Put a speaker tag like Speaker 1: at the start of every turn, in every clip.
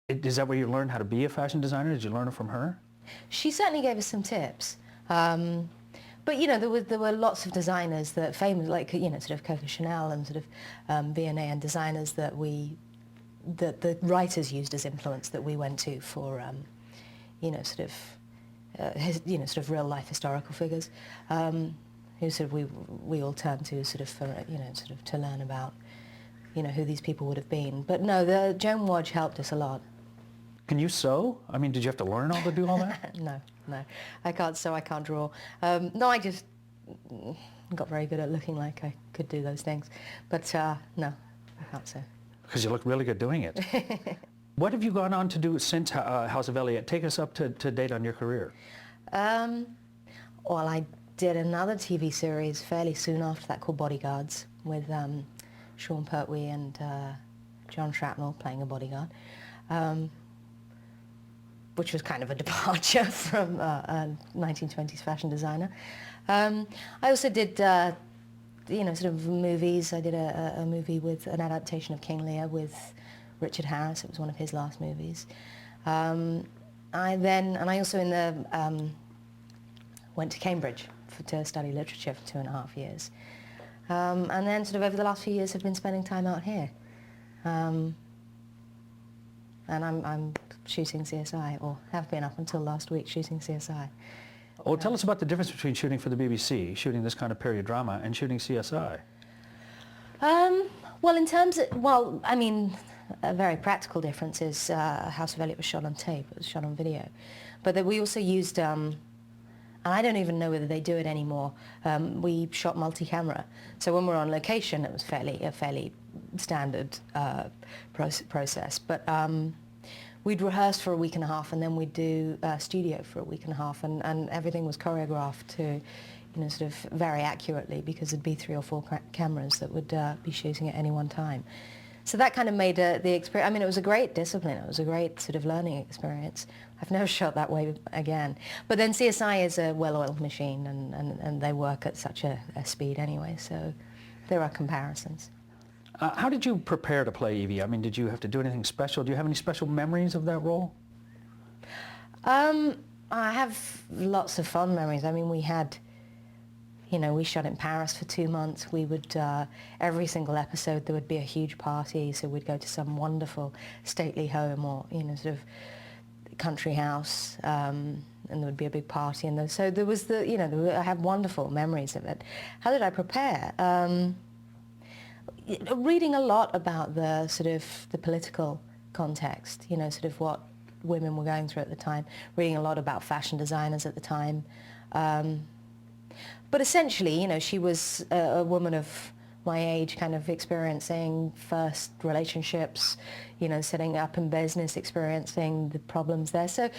Speaker 1: Is that where you learned how to be a fashion designer? Did you learn it from her?
Speaker 2: She certainly gave us some tips. But you know, there were lots of designers that famous, like sort of Coco Chanel and sort of V&A and designers that the writers used as influence that we went to for sort of real life historical figures, who sort of we all turned to sort of for sort of to learn about who these people would have been. But no, the Joan Wodge helped us a lot.
Speaker 1: Can you sew? I mean, did you have to learn how to do all that?
Speaker 2: No, I can't sew, I can't draw. No, I just got very good at looking like I could do those things. But no, I can't sew.
Speaker 1: Because you look really good doing it. What have you gone on to do since House of Eliott? Take us up to date on your career.
Speaker 2: Well, I did another TV series fairly soon after that called Bodyguards with Sean Pertwee and John Shrapnel playing a bodyguard. Which was kind of a departure from a 1920s fashion designer. I also did, sort of movies. I did a movie with an adaptation of King Lear with Richard Harris. It was one of his last movies. I also went to Cambridge to study literature for 2.5 years. And then sort of over the last few years have been spending time out here. And I'm shooting CSI, or have been up until last week shooting CSI.
Speaker 1: Well, tell us about the difference between shooting for the BBC, shooting this kind of period drama, and shooting CSI.
Speaker 2: Well, in terms of, I mean, a very practical difference is House of Eliott was shot on tape, it was shot on video. But that we also used, and I don't even know whether they do it anymore, we shot multi-camera. So when we're on location, it was a fairly standard process. But we'd rehearse for a week and a half, and then we'd do studio for a week and a half, and everything was choreographed to, sort of very accurately, because there'd be 3 or 4 cameras that would be shooting at any one time. So that kind of made the experience, I mean, it was a great discipline. It was a great sort of learning experience. I've never shot that way again. But then CSI is a well-oiled machine, and they work at such a speed anyway, so there are comparisons.
Speaker 1: How did you prepare to play Evie? I mean, did you have to do anything special? Do you have any special memories of that role?
Speaker 2: I have lots of fond memories. I mean, we had, we shot in Paris for 2 months. We would, every single episode there would be a huge party, so we'd go to some wonderful stately home or, sort of country house, and there would be a big party. And so there was I have wonderful memories of it. How did I prepare? Reading a lot about the sort of the political context, sort of what women were going through at the time, reading a lot about fashion designers at the time. But essentially, she was a woman of my age, kind of experiencing first relationships, setting up in business, experiencing the problems there. So,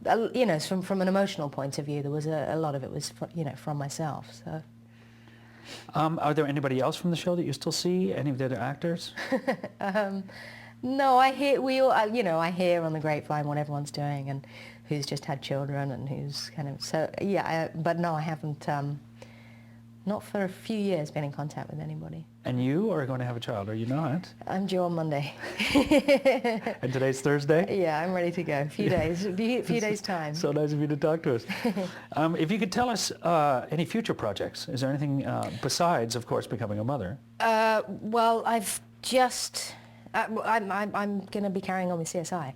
Speaker 2: from an emotional point of view, there was a lot of it was, from myself. So.
Speaker 1: Are there anybody else from the show that you still see? Any of the other actors?
Speaker 2: No, I hear on the grapevine what everyone's doing and who's just had children and who's kind of, so yeah, but no, I haven't, not for a few years been in contact with anybody.
Speaker 1: And you are going to have a child, are you not?
Speaker 2: I'm due on Monday.
Speaker 1: And today's Thursday?
Speaker 2: Yeah, I'm ready to go. A few days time.
Speaker 1: So nice of you to talk to us. If you could tell us any future projects, is there anything besides, of course, becoming a mother?
Speaker 2: Well, I've just, I'm going to be carrying on with CSI.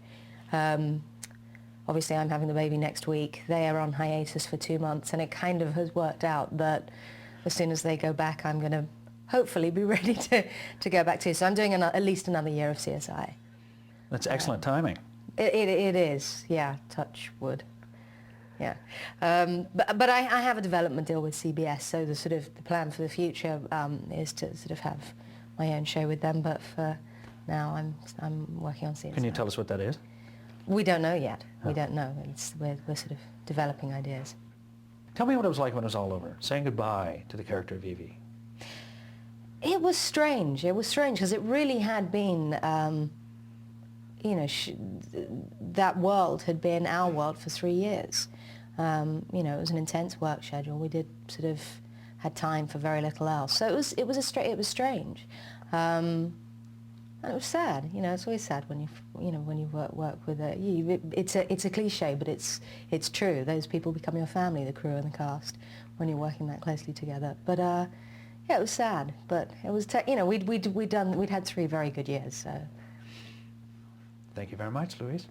Speaker 2: Obviously, I'm having the baby next week. They are on hiatus for 2 months, and it kind of has worked out that as soon as they go back, I'm going to hopefully be ready to go back to. So I'm doing at least another year of CSI.
Speaker 1: That's excellent timing.
Speaker 2: It is, yeah, touch wood. Yeah, but I have a development deal with CBS, so the plan for the future is to sort of have my own show with them. But for now, I'm working on CSI.
Speaker 1: Can you tell us what that is?
Speaker 2: We don't know yet. We don't know. We're sort of developing ideas.
Speaker 1: Tell me what it was like when it was all over, saying goodbye to the character of Evie.
Speaker 2: It was strange. It was strange because it really had been, that world had been our world for 3 years. It was an intense work schedule. We did sort of had time for very little else. So it was strange. And And it was sad. You know, it's always sad when when you work with it's a cliche, but it's true. Those people become your family, the crew and the cast, when you're working that closely together. But yeah, it was sad. But it was we'd had 3 very good years. So.
Speaker 1: Thank you very much, Louise.